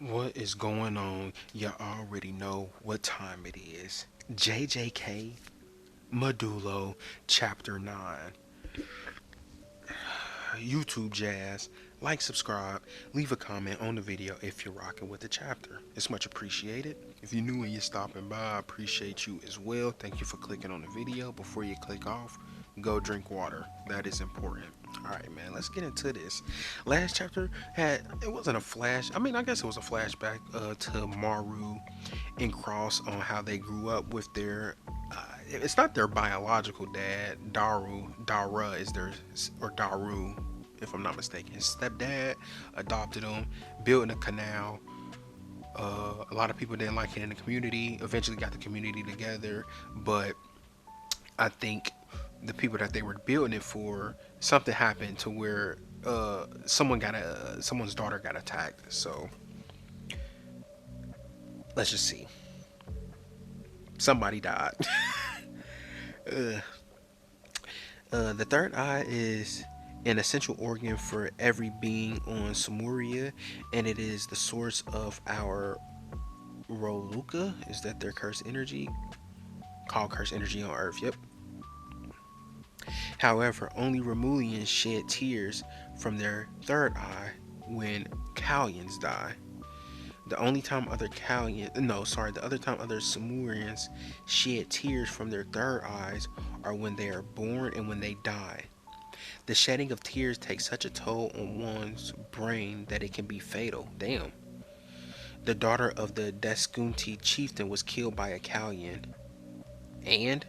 What is going on? You already know what time it is. JJK Modulo Chapter 9. YouTube Jazz. Like, subscribe, leave a comment on the video if you're rocking with the chapter. It's much appreciated. If you're new and you're stopping by, I appreciate you as well. Thank you for clicking on the video. Before you click off, go drink water. That is important. Alright, man, let's get into this. Last chapter had, it wasn't a flash. I mean, I guess it was a flashback to Maru and Cross on how they grew up with their it's not their biological dad. Dara is their, or Daru, if I'm not mistaken. His stepdad adopted him, building a canal. A lot of people didn't like it in the community. Eventually, got the community together, but I think the people that they were building it for, something happened to where someone's daughter got attacked. So let's just see. Somebody died. uh, the third eye is an essential organ for every being on Samuria, and it is the source of our Roluka. Is that their cursed energy? Called cursed energy on Earth. Yep. However, only Romulians shed tears from their third eye when Kalyans die. The only time other Kalyans, no, sorry, the other time other Samurians shed tears from their third eyes are when they are born and when they die. The shedding of tears takes such a toll on one's brain that it can be fatal. Damn. The daughter of the Deskunti chieftain was killed by a Kalyan. And?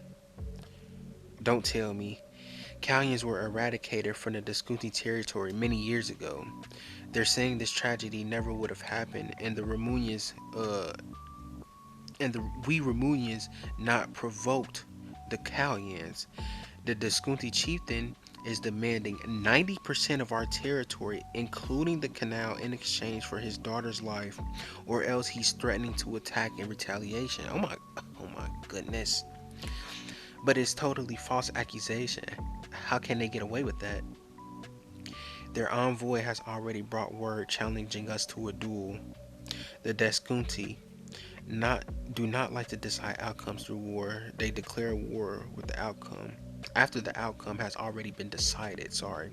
Don't tell me. Kalyans were eradicated from the Deskunti territory many years ago. They're saying this tragedy never would have happened, and the Romunians, we Romunians not provoked the Kalyans. The Deskunti chieftain is demanding 90% of our territory, including the canal, in exchange for his daughter's life, or else he's threatening to attack in retaliation. Oh my goodness. But it's totally false accusation. How can they get away with that? Their envoy has already brought word challenging us to a duel. The Deskunti not do not like to decide outcomes through war. They declare war with the outcome after the outcome has already been decided. Sorry.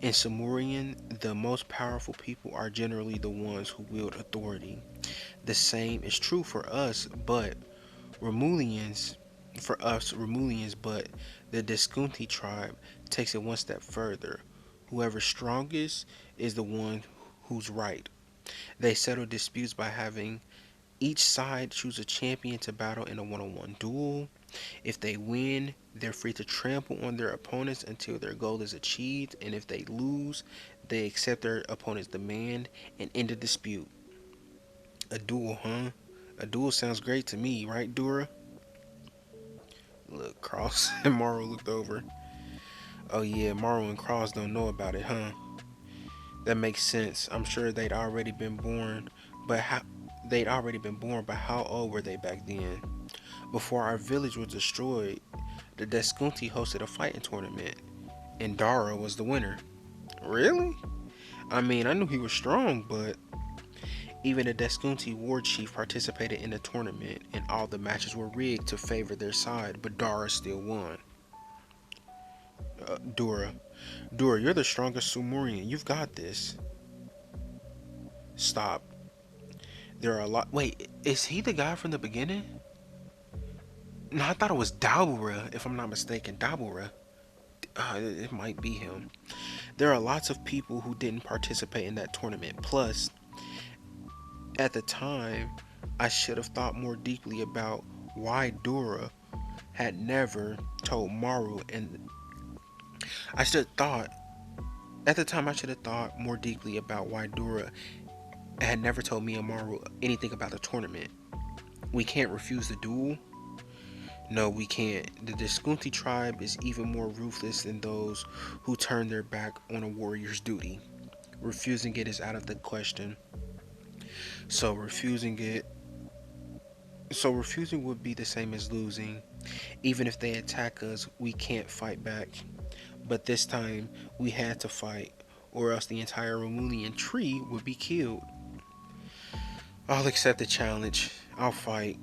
In Sumerian, the most powerful people are generally the ones who wield authority. The same is true for us, but Romulians, but the Deskunti tribe takes it one step further. Whoever's strongest is the one who's right. They settle disputes by having each side choose a champion to battle in a one-on-one duel. If they win, they're free to trample on their opponents until their goal is achieved, and if they lose, they accept their opponent's demand and end the dispute. A duel, huh? A duel sounds great to me, right, Dura? Look, Cross and Morrow looked over. Oh yeah, Morrow and Cross don't know about it, huh? That makes sense. I'm sure they'd already been born, but how old were they back then? Before our village was destroyed, the Deskunti hosted a fighting tournament, and Dara was the winner. Really? I mean, I knew he was strong, but even the Deskunti war chief participated in the tournament, and all the matches were rigged to favor their side, but Dara still won. Dura. Dura, you're the strongest Sumerian. You've got this. Stop. There are a lot. Wait, is he the guy from the beginning? No, I thought it was Dabura, if I'm not mistaken. Dabura. It might be him. There are lots of people who didn't participate in that tournament. Plus, at the time, I should have thought more deeply about why Dura had never told Maru, and I should have thought at the time I should have thought more deeply about why Dura had never told me and Maru anything about the tournament. We can't refuse the duel. No, we can't. The Deskunti tribe is even more ruthless than those who turn their back on a warrior's duty. Refusing it is out of the question. So refusing it refusing would be the same as losing. Even if they attack us, we can't fight back. But this time we had to fight, or else the entire Romulian tree would be killed. I'll accept the challenge. I'll fight.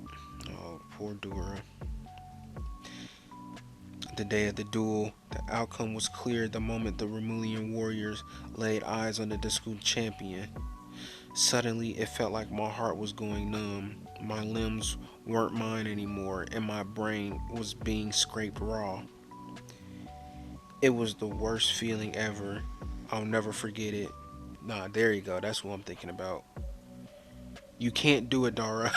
Oh, poor Dura. The day of the duel, the outcome was clear the moment the Romulian warriors laid eyes on the Discord champion. Suddenly, it felt like my heart was going numb. My limbs weren't mine anymore, and my brain was being scraped raw. It was the worst feeling ever. I'll never forget it. Nah, there you go. That's what I'm thinking about. You can't do it, Dara.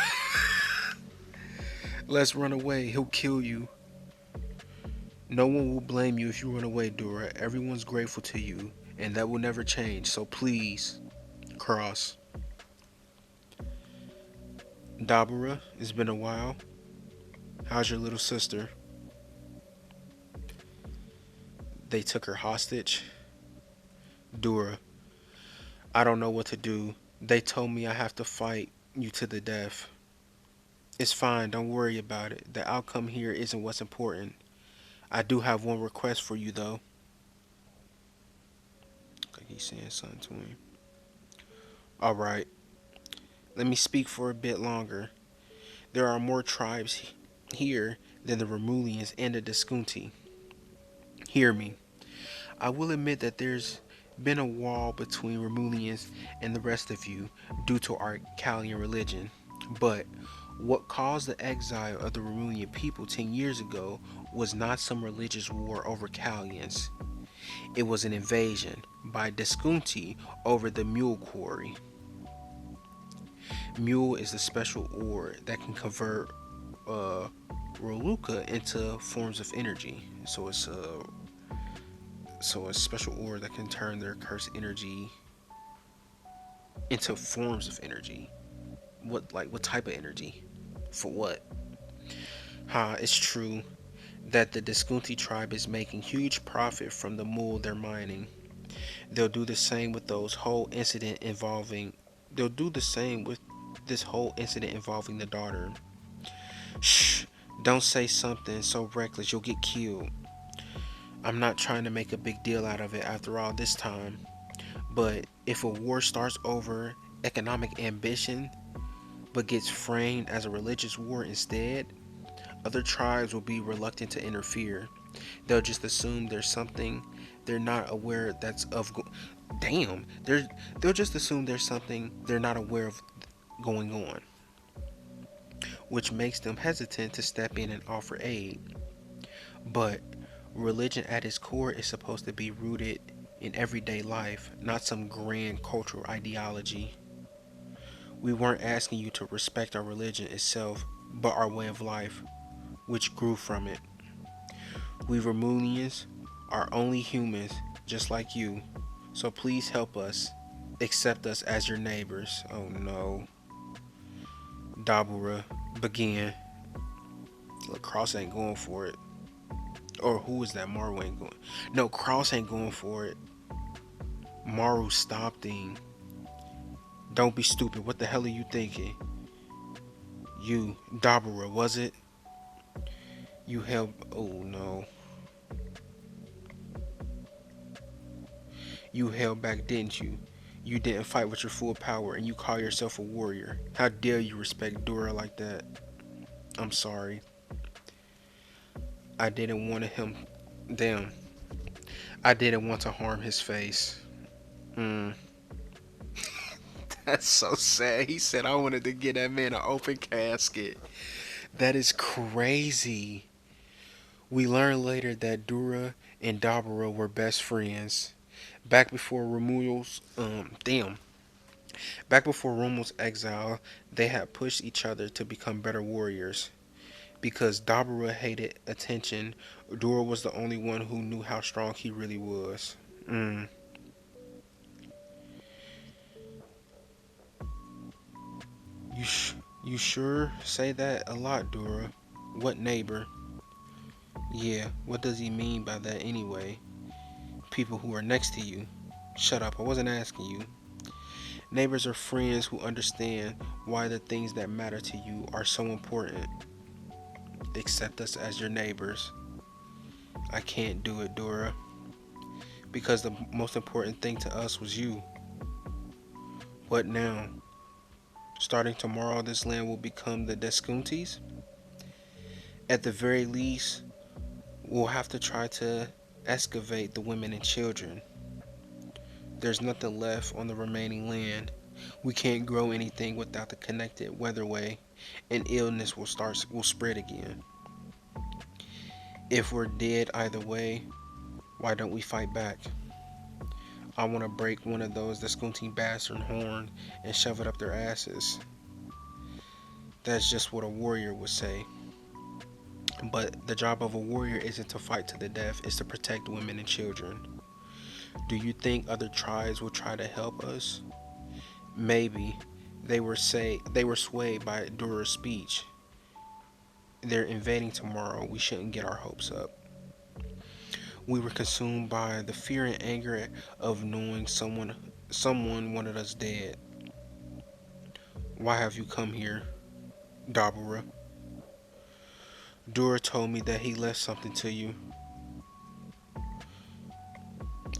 Let's run away. He'll kill you. No one will blame you if you run away, Dora. Everyone's grateful to you, and that will never change. So please, cross. Dabura, it's been a while. How's your little sister? They took her hostage. Dura, I don't know what to do. They told me I have to fight you to the death. It's fine, don't worry about it. The outcome here isn't what's important. I do have one request for you, though. Okay, he's saying something to him. Alright, let me speak for a bit longer. There are more tribes here than the Romulians and the Diskunti. Hear me. I will admit that there's been a wall between Romulians and the rest of you due to our Kalian religion. But what caused the exile of the Romulian people 10 years ago was not some religious war over Kalians. It was an invasion by Diskunti over the Mule Quarry. Mule is a special ore that can convert uh, Roluka into forms of energy. So a special ore that can turn their cursed energy into forms of energy. What type of energy? For what? It's true that the Diskunti tribe is making huge profit from the mule they're mining. They'll do the same with those whole incident involving they'll do the same with this whole incident involving the daughter. Shh, don't say something so reckless you'll get killed. I'm not trying to make a big deal out of it after all this time, but if a war starts over economic ambition but gets framed as a religious war instead, other tribes will be reluctant to interfere. They'll just assume there's something they're not aware that's of damn, they'll just assume there's something they're not aware of going on, which makes them hesitant to step in and offer aid. But religion at its core is supposed to be rooted in everyday life, not some grand cultural ideology. We weren't asking you to respect our religion itself, but our way of life, which grew from it. We Romulians are only humans, just like you, so please help us. Accept us as your neighbors. Oh no. Dabura, begin. Look, Cross ain't going for it. Or who is that? Maru ain't going. No, Cross ain't going for it. Maru stopped him. Don't be stupid. What the hell are you thinking? You, Dabura, was it? You held. Oh no. You held back, didn't you? You didn't fight with your full power and you call yourself a warrior. How dare you respect Dora like that? I'm sorry. I didn't want him. Damn. I didn't want to harm his face. Mm, that's so sad. He said I wanted to get that man an open casket. That is crazy. We learned later that Dura and Dabura were best friends. Back before Romulo's back before Romulo's exile, they had pushed each other to become better warriors. Because Dabura hated attention, Dura was the only one who knew how strong he really was. Mm. You you sure say that a lot, Dura. What neighbor? Yeah, what does he mean by that anyway? People who are next to you. Shut up, I wasn't asking you. Neighbors are friends who understand why the things that matter to you are so important. Accept us as your neighbors. I can't do it, Dora. Because the most important thing to us was you. What now? Starting tomorrow, this land will become the Deskuntis. At the very least, we'll have to try to excavate the women and children. There's nothing left on the remaining land. We can't grow anything without the connected weatherway, and illness will spread again. If we're dead either way, why don't we fight back? I want to break one of those Deskunti bastard horn and shove it up their asses. That's just what a warrior would say. But the job of a warrior isn't to fight to the death, it's to protect women and children. Do you think other tribes will try to help us? Maybe. They were swayed by Dura's speech. They're invading tomorrow. We shouldn't get our hopes up. We were consumed by the fear and anger of knowing someone wanted us dead. Why have you come here, Dabura? Dura told me that he left something to you.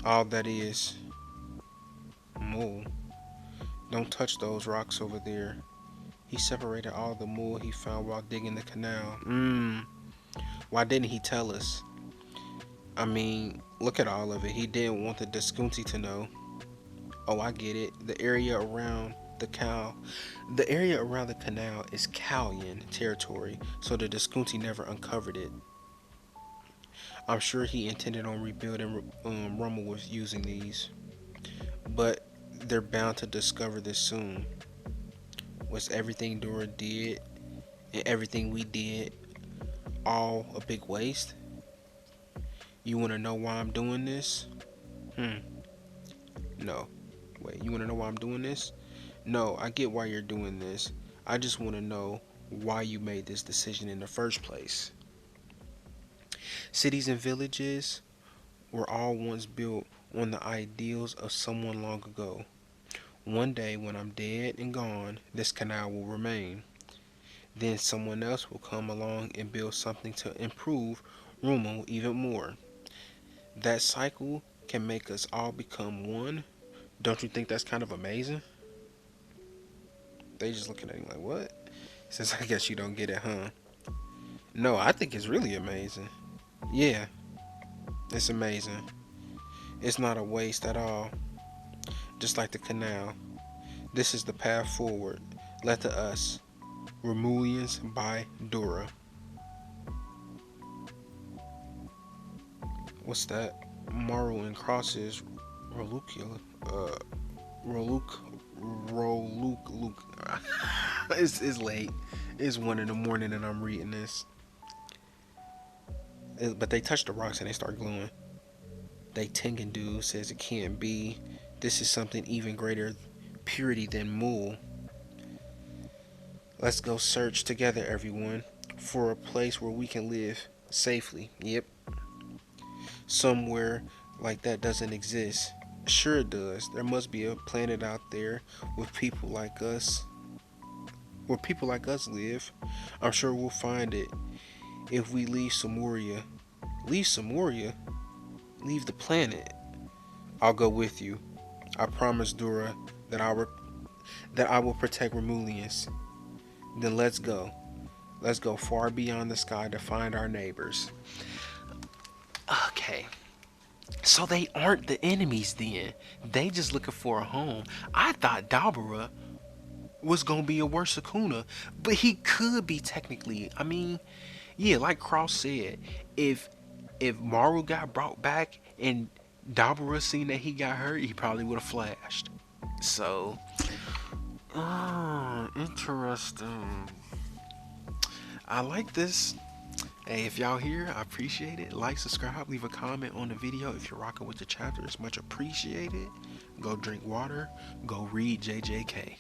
All that is. Mole. Don't touch those rocks over there. He separated all the mole he found while digging the canal. Why didn't he tell us? I mean, look at all of it. He didn't want the Deskunti to know. Oh, I get it. The area around the canal is Kalyan territory, so the Deskunti never uncovered it. I'm sure he intended on rebuilding Rummel with using these, but they're bound to discover this soon. Was everything Dora did and everything we did all a big waste? You want to know why I'm doing this? No. Wait, you want to know why I'm doing this? No, I get why you're doing this. I just want to know why you made this decision in the first place. Cities and villages were all once built on the ideals of someone long ago. One day, when I'm dead and gone, this canal will remain. Then someone else will come along and build something to improve Rummel even more. That cycle can make us all become one. Don't you think that's kind of amazing? They just looking at him like, what? Since I guess you don't get it, huh? No, I think it's really amazing. Yeah, it's amazing. It's not a waste at all. Just like the canal. This is the path forward. Let to us. Remulians by Dura. What's that? Morrow crosses Rolucula. Luke. It's late. It's 1 in the morning and I'm reading this. But they touch the rocks and they start glowing. They Tengen dude says it can't be. This is something even greater purity than Mul. Let's go search together, everyone, for a place where we can live safely. Yep. Somewhere like that doesn't exist. Sure it does. There must be a planet out there with people like us. Where people like us live. I'm sure we'll find it if we leave Samuria. Leave Samuria? Leave the planet. I'll go with you. I promise, Dura, that I will protect Remulians. Then let's go. Let's go far beyond the sky to find our neighbors. Okay. So they aren't the enemies then. They just looking for a home. I thought Dabura was gonna be a worse Sukuna, but he could be technically. I mean, yeah, like Cross said, if Maru got brought back and Dabura seen that he got hurt, he probably would have flashed. So, interesting. I like this. Hey, if y'all here, I appreciate it. Like, subscribe, leave a comment on the video. If you're rocking with the chapter, it's much appreciated. Go drink water. Go read JJK.